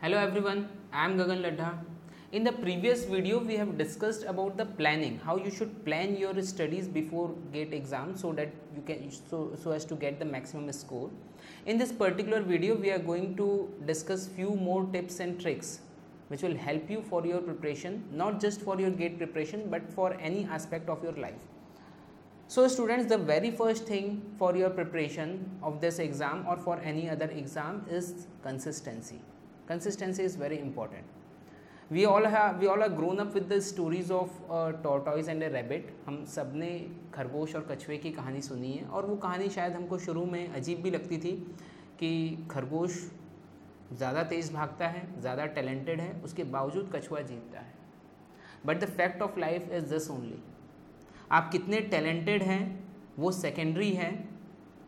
Hello everyone, I am Gagan Ladha. In the previous video, we have discussed about the planning, how you should plan your studies before GATE exam so that you can so as to get the maximum score. In this particular video, we are going to discuss few more tips and tricks which will help you for your preparation, not just for your GATE preparation but for any aspect of your life. So students, the very first thing for your preparation of this exam or for any other exam is consistency. Consistency is very important. We all are grown up with the stories of a tortoise and a rabbit. हम सब ने खरगोश और कछुए की कहानी सुनी है और वो कहानी शायद हमको शुरू में अजीब भी लगती थी कि खरगोश ज़्यादा तेज़ भागता है, ज़्यादा टैलेंटेड है, उसके बावजूद कछुआ जीतता है. But the fact of life is this only. आप कितने टैलेंटेड हैं वो सेकेंडरी है,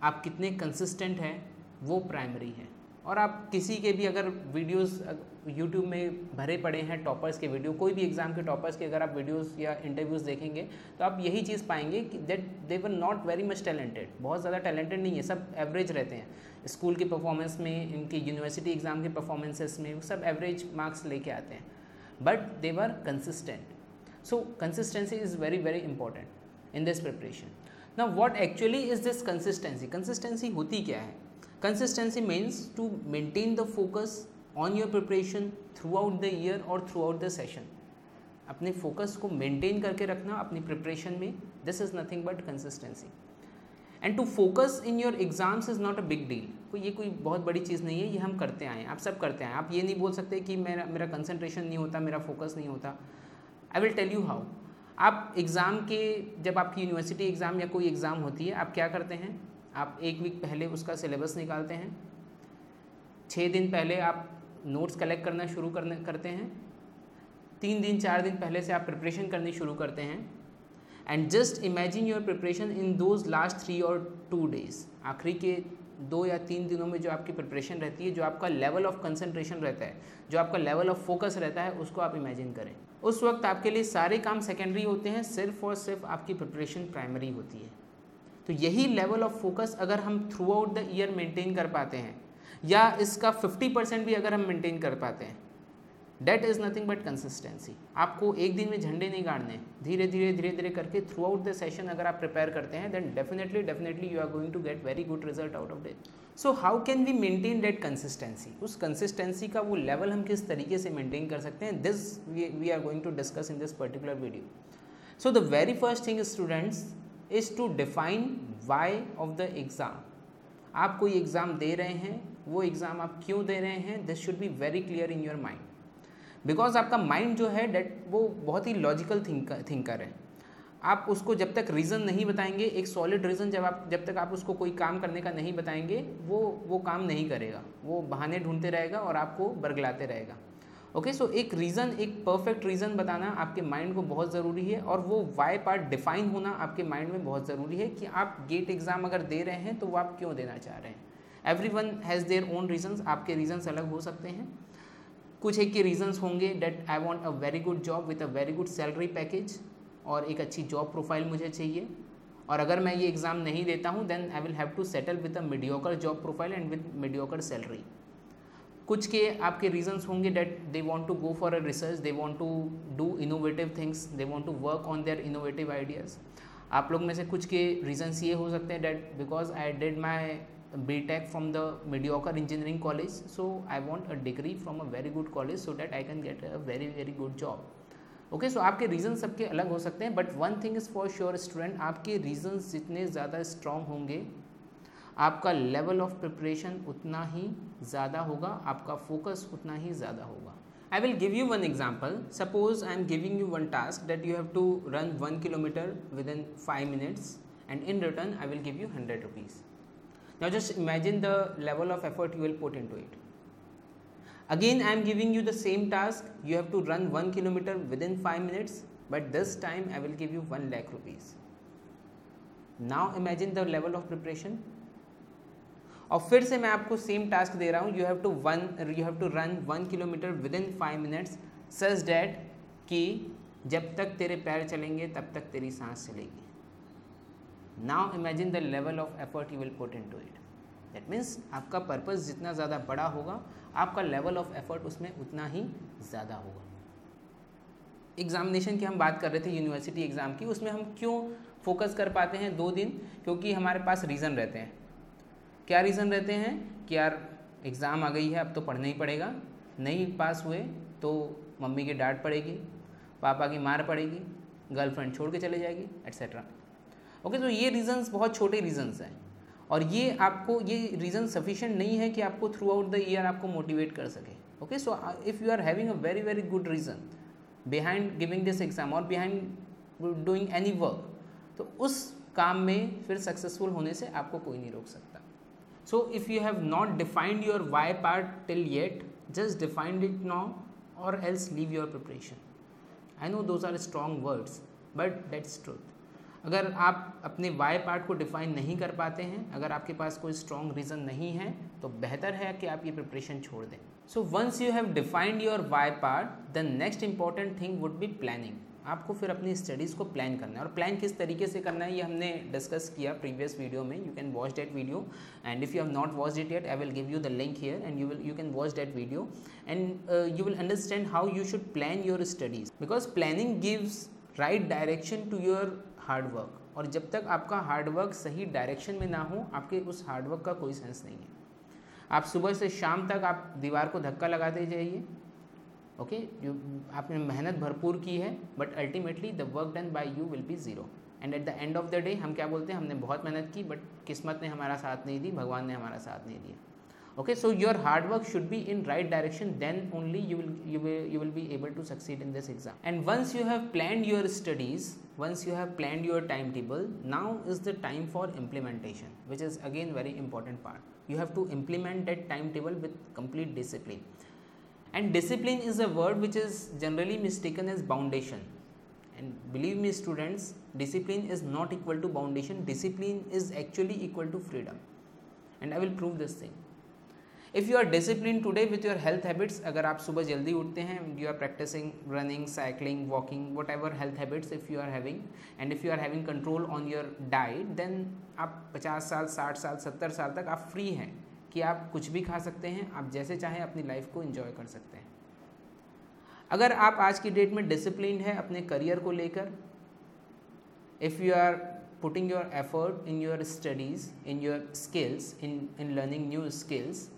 आप कितने कंसिस्टेंट हैं वो प्राइमरी है. और आप किसी के भी अगर वीडियोस यूट्यूब में भरे पड़े हैं टॉपर्स के वीडियो, कोई भी एग्ज़ाम के टॉपर्स के अगर आप वीडियोस या इंटरव्यूज़ देखेंगे तो आप यही चीज़ पाएंगे कि that they were not very much talented. बहुत ज़्यादा टैलेंटेड नहीं है, सब एवरेज रहते हैं. स्कूल की परफॉर्मेंस में, इनकी यूनिवर्सिटी एग्ज़ाम के परफॉर्मेंसेस में सब एवरेज मार्क्स लेके आते हैं, but they were consistent. So consistency is very very important in this preparation. Now what actually is this consistency? Consistency होती क्या है? Consistency means to maintain the focus on your preparation throughout the year or throughout the session. अपने focus को maintain करके रखना अपनी preparation में, this is nothing but consistency. And to focus in your exams is not a big deal. ये कोई बहुत बड़ी चीज़ नहीं है, ये हम करते आए हैं, आप सब करते आए हैं. आप ये नहीं बोल सकते कि मेरा कंसंट्रेशन नहीं होता, मेरा फोकस नहीं होता. I will tell you how. आप एग्ज़ाम के, जब आपकी यूनिवर्सिटी एग्ज़ाम या कोई एग्ज़ाम होती है, आप क्या करते हैं? आप एक वीक पहले उसका सिलेबस निकालते हैं. 6 दिन पहले आप नोट्स कलेक्ट करना शुरू करते हैं. 3 दिन 4 दिन पहले से आप प्रिपरेशन करनी शुरू करते हैं. And just imagine your preparation in those last 3 और 2 डेज. आखिरी के 2 या 3 दिनों में जो आपकी प्रिपरेशन रहती है, जो आपका लेवल ऑफ कंसंट्रेशन रहता है, जो आपका लेवल ऑफ फोकस रहता है, उसको आप इमेजिन करें. उस वक्त आपके लिए सारे काम सेकेंडरी होते हैं, सिर्फ और सिर्फ आपकी प्रिपरेशन प्राइमरी होती है. तो यही लेवल ऑफ फोकस अगर हम through out the year maintain कर पाते हैं, या इसका 50% भी अगर हम मेंटेन कर पाते हैं, that is nothing but consistency. आपको एक दिन में झंडे नहीं गाड़ने, धीरे धीरे करके थ्रू आउट द सेशन अगर आप प्रिपेयर करते हैं, then definitely you are going to get very good result out of it. So how can we maintain that consistency? उस कंसिस्टेंसी का वो लेवल हम किस तरीके से मेंटेन कर सकते हैं, this we are going to discuss in this particular video. So the very first thing students is to define why of the exam. आप कोई एग्ज़ाम दे रहे हैं, वो एग्ज़ाम आप क्यों दे रहे हैं, this should be very clear in your mind. Because आपका माइंड जो है डेट वो बहुत ही लॉजिकल थिंकर है. आप उसको जब तक रीज़न नहीं बताएंगे, एक सॉलिड रीज़न जब तक आप उसको कोई काम करने का नहीं बताएंगे, वो काम नहीं करेगा. वो बहाने ढूंढते रहेगा और आपको बरगलाते रहेगा. ओके, सो एक रीज़न, एक परफेक्ट रीज़न बताना आपके माइंड को बहुत ज़रूरी है, और वो वाई पार्ट डिफाइन होना आपके माइंड में बहुत ज़रूरी है कि आप गेट एग्ज़ाम अगर दे रहे हैं तो वो आप क्यों देना चाह रहे हैं. Everyone has their own reasons. आपके रीजंस अलग हो सकते हैं. कुछ एक के रीजंस होंगे that I want a very good job with a very good salary package, और एक अच्छी जॉब प्रोफाइल मुझे चाहिए, और अगर मैं ये एग्ज़ाम नहीं देता हूँ then I will have to settle with a mediocre job profile and with mediocre salary. कुछ के आपके रीजंस होंगे that they want to go for a research, they want to do innovative things, they want to work on their innovative ideas. आप लोग में से कुछ के रीजंस ये हो सकते हैं that because I did my BTech from the mediocre engineering college, so I want a degree from a very good college so that I can get a very very good job. Okay, so आपके reason सबके अलग हो सकते हैं, but one thing is for sure student, आपके reasons जितने ज़्यादा strong होंगे, आपका लेवल ऑफ प्रिपरेशन उतना ही ज़्यादा होगा, आपका फोकस उतना ही ज़्यादा होगा. I will give you one example. Suppose I am giving you one task that you have to run 1 kilometer within 5 minutes and in return I will give you 100 rupees. Now just imagine the level of effort you will put into it. Again I am giving you the same task, you have to run 1 kilometer within 5 minutes, but this time I will give you 1 lakh rupees. Now imagine the level of preparation. और फिर से मैं आपको same task दे रहा हूँ, you have to run 1 kilometer within 5 minutes such that कि जब तक तेरे पैर चलेंगे तब तक तेरी सांस चलेगी. Now imagine the level of effort you will put into it. That means आपका पर्पस जितना ज़्यादा बड़ा होगा, आपका लेवल ऑफ एफर्ट उसमें उतना ही ज़्यादा होगा। एग्जामिनेशन की हम बात कर रहे थे, यूनिवर्सिटी एग्ज़ाम की, उसमें हम क्यों फोकस कर पाते हैं 2 दिन? क्योंकि हमारे पास रीज़न रहते हैं। क्या रीज़न रहते हैं कि यार एग्ज़ाम आ गई है, अब तो पढ़ना ही पड़ेगा, नहीं पास हुए तो मम्मी की डांट पड़ेगी, पापा की मार पड़ेगी, गर्लफ्रेंड छोड़ के चले जाएगी, एट्सेट्रा। ओके, तो ये रीज़न्स बहुत छोटे रीज़न्स हैं और ये आपको, ये रीज़न सफिशिएंट नहीं है कि आपको थ्रू आउट द ईयर आपको मोटिवेट कर सके। Okay, so if you are having a very very good reason behind giving this exam और बिहाइंड डूइंग एनी वर्क, तो उस काम में फिर सक्सेसफुल होने से आपको कोई नहीं रोक सकता। So if you have not defined your why part till yet, just defined it now or else leave your preparation. I know those are strong words but that's truth. अगर आप अपने वाई पार्ट को define नहीं कर पाते हैं, अगर आपके पास कोई स्ट्रॉन्ग रीज़न नहीं है, तो बेहतर है कि आप ये प्रिपरेशन छोड़ दें। So once you have defined your why part, the next important thing would be planning. आपको फिर अपनी स्टडीज़ को प्लान करना है, और प्लान किस तरीके से करना है ये हमने डिस्कस किया प्रीवियस वीडियो में। You can watch that video and if you have not watched it yet, I will give you the link here and you can watch that video and you will understand how you should plan your studies, because planning gives right direction to your hard work. और जब तक आपका hard work सही direction में ना हो, आपके उस हार्ड वर्क का कोई सेंस नहीं है। आप सुबह से शाम तक आप दीवार को धक्का लगाते जाइए, ओके, आपने मेहनत भरपूर की है, but ultimately the work done by you will be zero. And at the end of the day हम क्या बोलते हैं, हमने बहुत मेहनत की बट किस्मत ने हमारा साथ नहीं दी, भगवान ने हमारा साथ नहीं दिया। Okay, so your hard work should be in right direction, then only you will be able to succeed in this exam. And once you have planned your studies, once you have planned your timetable, now is the time for implementation, which is again very important part. You have to implement that timetable with complete discipline. And discipline is a word which is generally mistaken as foundation. And believe me students, discipline is not equal to foundation. Discipline is actually equal to freedom. And I will prove this thing. If you are disciplined today with your health habits, अगर आप सुबह जल्दी उठते हैं, you are practicing running, cycling, walking, whatever health habits if you are having, and if you are having control on your diet, then आप 50 साल, 60 साल, 70 साल तक आप फ्री हैं कि आप कुछ भी खा सकते हैं, आप जैसे चाहें अपनी लाइफ को एंजॉय कर सकते हैं। अगर आप आज की डेट में डिसिप्लिन है अपने करियर को लेकर, if you are putting your effort in your studies, in your skills, in learning new skills,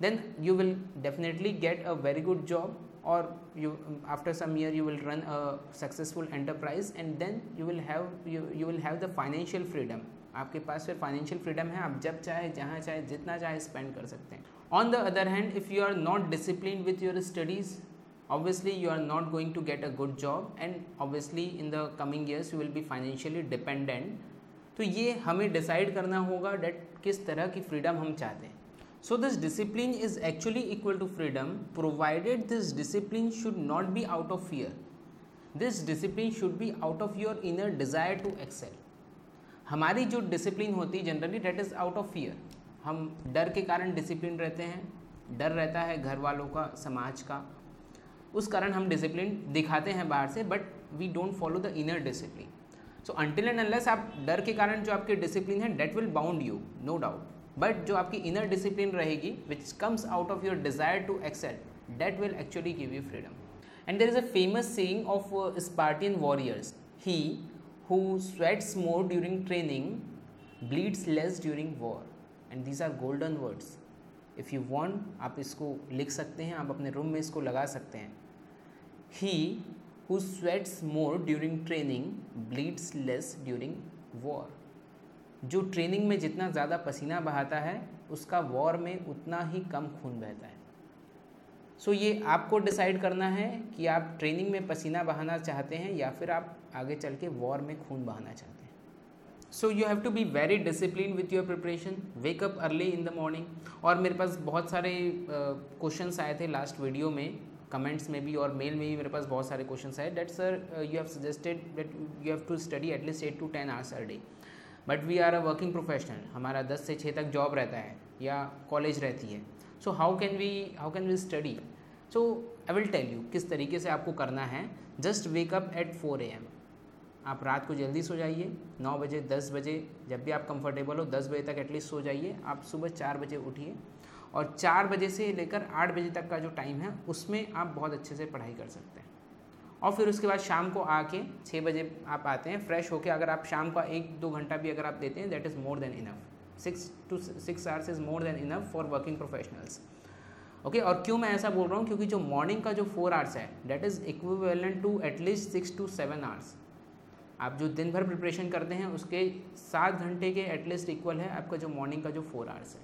then you will definitely get a very good job, or you after some year you will run a successful enterprise, and then you will have the financial freedom. आपके पास फिर financial freedom है, आप जब चाहे, जहाँ चाहे, जितना चाहे spend कर सकते हैं। On the other hand, if you are not disciplined with your studies, obviously you are not going to get a good job, and obviously in the coming years you will be financially dependent. तो ये हमें decide करना होगा that किस तरह की freedom हम चाहते हैं। So this discipline is actually equal to freedom, provided this discipline should not be out of fear. This discipline should be out of your inner desire to excel. हमारी जो discipline होती है generally that is out of fear. हम डर के कारण discipline रहते हैं, डर रहता है घर वालों का, समाज का, उस कारण हम डिसिप्लिन दिखाते हैं बाहर से, but we don't follow the inner discipline. So until and unless आप डर के कारण जो आपके डिसिप्लिन है that will bound you, no doubt, but जो आपकी इनर डिसिप्लिन रहेगी which comes out of your desire to excel, that will actually give you freedom. And there is a famous saying of Spartan warriors, he who sweats more during training bleeds less during war. And these are golden words. If you want आप इसको लिख सकते हैं, आप अपने room में इसको लगा सकते हैं. He who sweats more during training bleeds less during war. जो ट्रेनिंग में जितना ज़्यादा पसीना बहाता है उसका वॉर में उतना ही कम खून बहता है. सो ये आपको डिसाइड करना है कि आप ट्रेनिंग में पसीना बहाना चाहते हैं या फिर आप आगे चल के वॉर में खून बहाना चाहते हैं. So you have to be very discipline with your preparation. Wake up early in the morning. और मेरे पास बहुत सारे क्वेश्चंस आए थे लास्ट वीडियो में, कमेंट्स में भी और मेल में भी मेरे पास बहुत सारे क्वेश्चंस आए that sir you have suggested that you have to study at least 8 to 10 hours a day, but we are a working professional. हमारा 10 से 6 तक जॉब रहता है या कॉलेज रहती है. So how can we study? So I will tell you किस तरीके से आपको करना है. Just wake up at 4 AM. आप रात को जल्दी सो जाइए, 9 बजे 10 बजे जब भी आप कंफर्टेबल हो 10 बजे तक एटलीस्ट सो जाइए। आप सुबह 4 बजे उठिए और 4 बजे से लेकर 8 बजे तक का जो टाइम है उसमें आप बहुत अच्छे से पढ़ाई कर सकते हैं। और फिर उसके बाद शाम को आके 6 बजे आप आते हैं फ्रेश होके, अगर आप शाम का 1-2 घंटा भी अगर आप देते हैं that is more than enough. 6 to 6 hours is more than enough for working professionals. Okay, और क्यों मैं ऐसा बोल रहा हूँ, क्योंकि जो मॉर्निंग का जो 4 आवर्स है that is equivalent to at least 6 to 7 hours. आप जो दिन भर प्रिपरेशन करते हैं उसके 7 घंटे के एटलीस्ट इक्वल है आपका जो मॉर्निंग का जो 4 आवर्स है।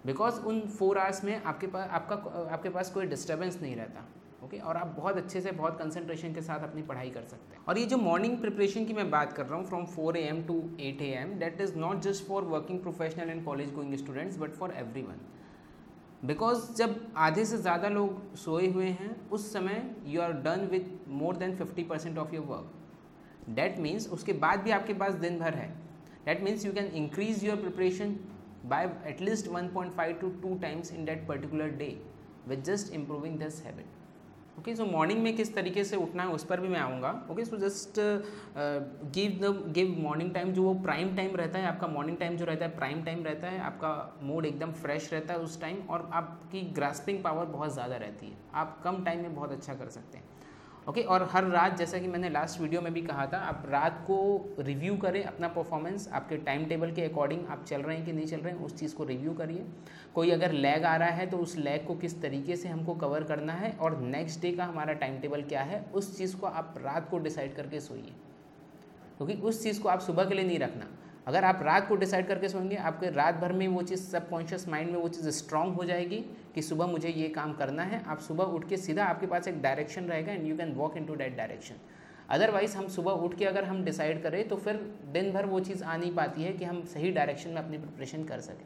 बिकॉज उन 4 आवर्स में आपके पास कोई डिस्टर्बेंस नहीं रहता। ओके, और आप बहुत अच्छे से बहुत कंसंट्रेशन के साथ अपनी पढ़ाई कर सकते हैं। और ये जो मॉर्निंग प्रिपरेशन की मैं बात कर रहा हूँ from 4 AM to 8 AM, that is not just for working professional and college going students but for everyone. Because जब आधे से ज़्यादा लोग सोए हुए हैं उस समय you are done with more than 50% of your work. That means उसके बाद भी आपके पास दिन भर है। That means you can increase your preparation by at least 1.5 to 2 times in that particular day with just improving this habit. Okay, so morning में किस तरीके से उठना है उस पर भी मैं आऊँगा। Okay, so just give morning time, जो वो प्राइम टाइम रहता है आपका। मॉर्निंग टाइम जो रहता है प्राइम टाइम रहता है, आपका मूड एकदम फ्रेश रहता है उस टाइम और आपकी ग्रास्पिंग पावर बहुत ज़्यादा रहती है। आप कम टाइम में बहुत अच्छा कर सकते हैं। ओके, और हर रात जैसा कि मैंने लास्ट वीडियो में भी कहा था, आप रात को रिव्यू करें अपना परफॉर्मेंस, आपके टाइम टेबल के अकॉर्डिंग आप चल रहे हैं कि नहीं चल रहे हैं, उस चीज़ को रिव्यू करिए। कोई अगर लैग आ रहा है तो उस लैग को किस तरीके से हमको कवर करना है और नेक्स्ट डे का हमारा टाइम टेबल क्या है, उस चीज़ को आप रात को डिसाइड करके सोइए, क्योंकि उस चीज़ को आप सुबह के लिए नहीं रखना। अगर आप रात को डिसाइड करके सोएंगे, आपके रात भर में वो चीज़ सबकॉन्शियस माइंड में वो चीज़ स्ट्रांग हो जाएगी कि सुबह मुझे ये काम करना है। आप सुबह उठ के सीधा आपके पास एक डायरेक्शन रहेगा and you can walk into that direction. Otherwise हम सुबह उठ के अगर हम डिसाइड करें तो फिर दिन भर वो चीज़ आ नहीं पाती है कि हम सही डायरेक्शन में अपनी प्रिपरेशन कर सकें।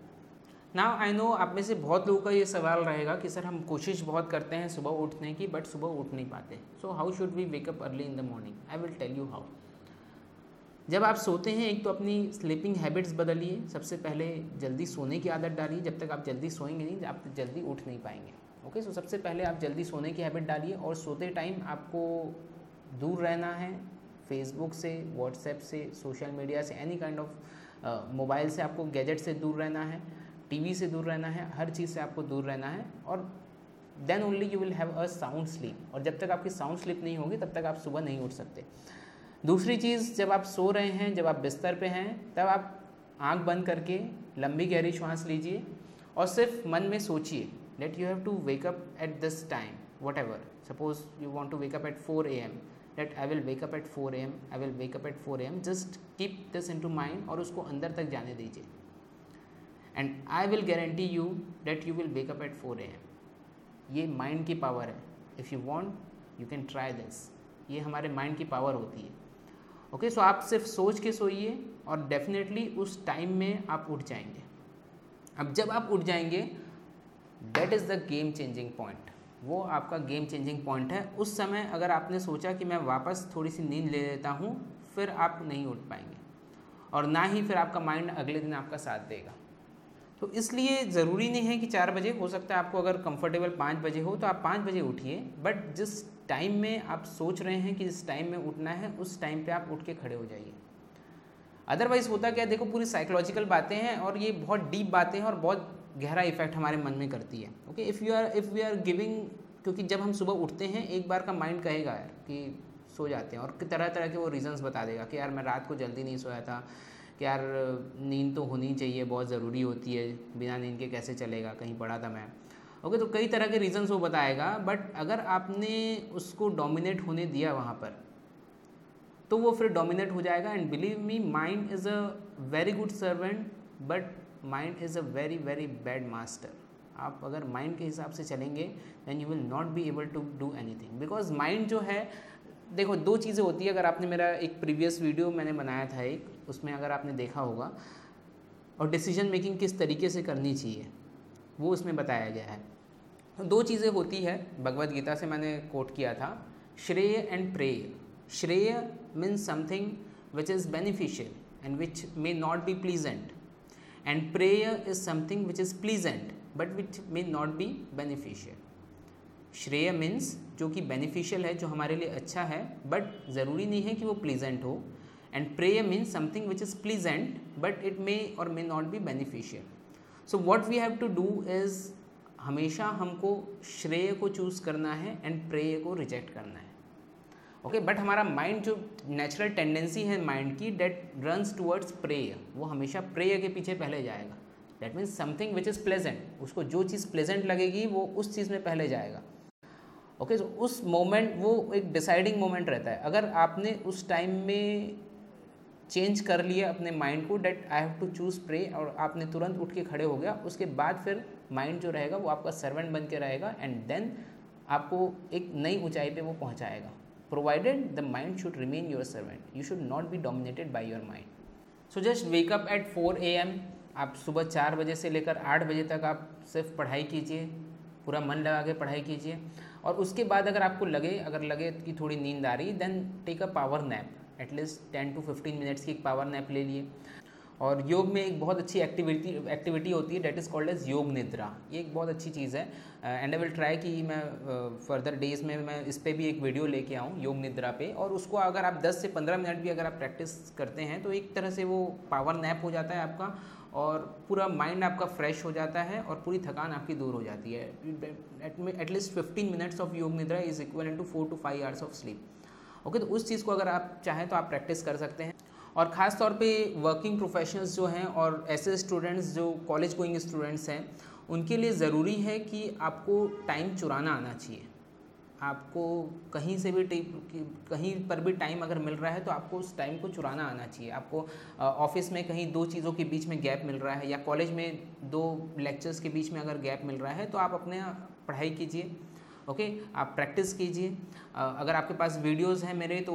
नाउ आई नो आप में से बहुत लोगों का ये सवाल रहेगा कि सर हम कोशिश बहुत करते हैं सुबह उठने की बट सुबह उठ नहीं पाते। So how should we wake up early in the morning? I will tell you how. जब आप सोते हैं एक तो अपनी स्लीपिंग हैबिट्स बदलिए। सबसे पहले जल्दी सोने की आदत डालिए। जब तक आप जल्दी सोएंगे नहीं आप जल्दी उठ नहीं पाएंगे। ओके, सो सबसे पहले आप जल्दी सोने की हैबिट डालिए और सोते टाइम आपको दूर रहना है फेसबुक से, व्हाट्सएप से, सोशल मीडिया से, एनी काइंड ऑफ मोबाइल से आपको गैजेट से दूर रहना है, टीवी से दूर रहना है, हर चीज़ से आपको दूर रहना है। और then only you will have a sound sleep. और जब तक आपकी साउंड स्लीप नहीं होगी तब तक आप सुबह नहीं उठ सकते। दूसरी चीज़, जब आप सो रहे हैं, जब आप बिस्तर पे हैं, तब आप आंख बंद करके लंबी गहरी श्वास लीजिए और सिर्फ मन में सोचिए that you have to wake up at this time, whatever. Suppose you want to wake up at 4 AM, that I will wake up at 4 AM, I will wake up at 4 AM. Just keep this into mind और उसको अंदर तक जाने दीजिए and I will guarantee you that you will wake up at 4 AM. ये mind की power है। If you want you can try this. ये हमारे माइंड की पावर होती है। ओके, सो आप सिर्फ सोच के सोइए और डेफिनेटली उस टाइम में आप उठ जाएंगे। अब जब आप उठ जाएंगे that is the game changing point. वो आपका गेम चेंजिंग पॉइंट है। उस समय अगर आपने सोचा कि मैं वापस थोड़ी सी नींद ले लेता हूँ, फिर आप नहीं उठ पाएंगे और ना ही फिर आपका माइंड अगले दिन आपका साथ देगा। तो इसलिए ज़रूरी नहीं है कि 4 बजे, हो सकता है आपको अगर कंफर्टेबल 5 बजे हो तो आप 5 बजे उठिए, बट जिस टाइम में आप सोच रहे हैं कि जिस टाइम में उठना है उस टाइम पे आप उठ के खड़े हो जाइए। अदरवाइज़ होता क्या, देखो पूरी साइकोलॉजिकल बातें हैं और ये बहुत डीप बातें हैं और बहुत गहरा इफेक्ट हमारे मन में करती है। Okay, if we are giving, क्योंकि जब हम सुबह उठते हैं एक बार का माइंड कहेगा यार कि सो जाते हैं और तरह तरह के वो रीजंस बता देगा कि यार मैं रात को जल्दी नहीं सोया था, कि यार नींद तो होनी चाहिए, बहुत ज़रूरी होती है, बिना नींद के कैसे चलेगा, कहीं पढ़ा था मैं। ओके, तो कई तरह के रीजंस वो बताएगा, बट अगर आपने उसको डोमिनेट होने दिया वहाँ पर तो वो फिर डोमिनेट हो जाएगा। And believe me, mind is a very good servant but mind is a very very bad master. आप अगर माइंड के हिसाब से चलेंगे then you will not be able to do anything. Because mind जो है, देखो 2 चीज़ें होती है। अगर आपने मेरा एक प्रीवियस वीडियो मैंने बनाया था एक, उसमें अगर आपने देखा होगा, और डिसीजन मेकिंग किस तरीके से करनी चाहिए वो उसमें बताया गया है। तो 2 चीज़ें होती है, भगवद गीता से मैंने कोट किया था, श्रेय एंड प्रेय। श्रेय means something which is beneficial and which may not B pleasant, and prayer is something which is pleasant but which may not be beneficial. श्रेय मीन्स जो कि बेनिफिशियल है, जो हमारे लिए अच्छा है, बट ज़रूरी नहीं है कि वो प्लीजेंट हो. एंड प्रेय means something which is pleasant but it may or may not be beneficial. So what we have to do is हमेशा हमको श्रेय को चूज़ करना है एंड प्रेय को रिजेक्ट करना है. ओके, बट हमारा माइंड जो नेचुरल टेंडेंसी है माइंड की, डेट रन्स टूवर्ड्स प्रेय, वो हमेशा प्रेय के पीछे पहले जाएगा. That means something which is pleasant, उसको जो चीज़ प्लेजेंट लगेगी वो उस चीज़ में पहले जाएगा. ओके, तो उस मोमेंट वो एक डिसाइडिंग मोमेंट रहता है. अगर आपने उस टाइम में चेंज कर लिया अपने माइंड को, that I have to choose pray, और आपने तुरंत उठ के खड़े हो गया, उसके बाद फिर माइंड जो रहेगा वो आपका सर्वेंट बन के रहेगा एंड देन आपको एक नई ऊंचाई पे वो पहुंचाएगा. Provided the mind should remain your servant, you should not be dominated by your mind. So just wake up at 4 AM. आप सुबह 4 बजे से लेकर 8 बजे तक आप सिर्फ पढ़ाई कीजिए, पूरा मन लगा के पढ़ाई कीजिए. और उसके बाद अगर आपको लगे कि थोड़ी नींद आ रही, then take a power nap, at least 10 to 15 minutes की एक पावर नैप ले लिए. और योग में एक बहुत अच्छी एक्टिविटी होती है, डेट इज़ कॉल्ड एज योग निद्रा. ये एक बहुत अच्छी चीज़ है एंड आई विल ट्राई कि मैं फर्दर डेज में मैं इस पर भी एक वीडियो लेके आऊँ योग निद्रा पे. और उसको अगर आप 10 से 15 मिनट भी अगर आप प्रैक्टिस करते हैं तो एक तरह से वो पावर नैप हो जाता है आपका, और पूरा माइंड आपका फ्रेश हो जाता है और पूरी थकान आपकी दूर हो जाती है. At least 15 minutes of yoga nidra is equal to 4 to 5 hours of sleep. Okay, तो उस चीज़ को अगर आप चाहें तो आप प्रैक्टिस कर सकते हैं. और ख़ास तौर पे वर्किंग प्रोफेशनल्स जो हैं और ऐसे स्टूडेंट्स जो कॉलेज गोइंग स्टूडेंट्स हैं, उनके लिए ज़रूरी है कि आपको टाइम चुराना आना चाहिए. आपको कहीं से भी कहीं पर भी टाइम अगर मिल रहा है तो आपको उस टाइम को चुराना आना चाहिए. आपको ऑफिस में कहीं 2 चीज़ों के बीच में गैप मिल रहा है, या कॉलेज में 2 लेक्चर्स के बीच में अगर गैप मिल रहा है, तो आप अपने पढ़ाई कीजिए. ओके, आप प्रैक्टिस कीजिए. अगर आपके पास वीडियोस हैं मेरे, तो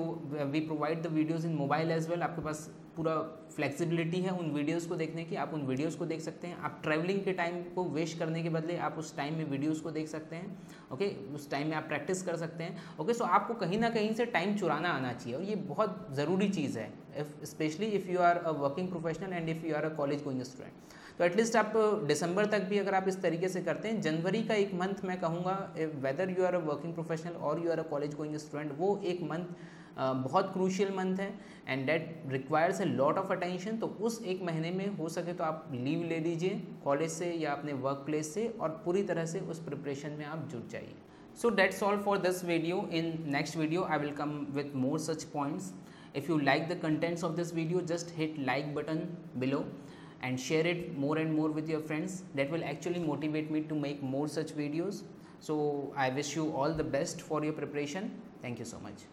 we provide the videos in mobile as well. आपके पास पूरा फ्लेक्सिबिलिटी है उन वीडियोस को देखने की, आप उन वीडियोस को देख सकते हैं. आप ट्रैवलिंग के टाइम को वेस्ट करने के बदले आप उस टाइम में वीडियोस को देख सकते हैं. ओके, उस टाइम में आप प्रैक्टिस कर सकते हैं. ओके, सो आपको कहीं ना कहीं से टाइम चुराना आना चाहिए, और ये बहुत ज़रूरी चीज़ है, specially if you are a working professional and if you are a college going student. तो एटलीस्ट आप दिसंबर तक भी अगर आप इस तरीके से करते हैं, जनवरी का एक मंथ मैं कहूँगा, whether you are a working professional or you are a college going student, वो एक मंथ बहुत क्रूशियल मंथ है and that requires a lot of attention. तो उस एक महीने में हो सके तो आप लीव ले लीजिए कॉलेज से या अपने वर्क प्लेस से, और पूरी तरह से उस प्रिपरेशन में आप जुट जाइए. So that's all for this video. In next video I will come with more such points. If you like the contents of this video, just hit like button below and share it more and more with your friends. That will actually motivate me to make more such videos. So I wish you all the best for your preparation. Thank you so much.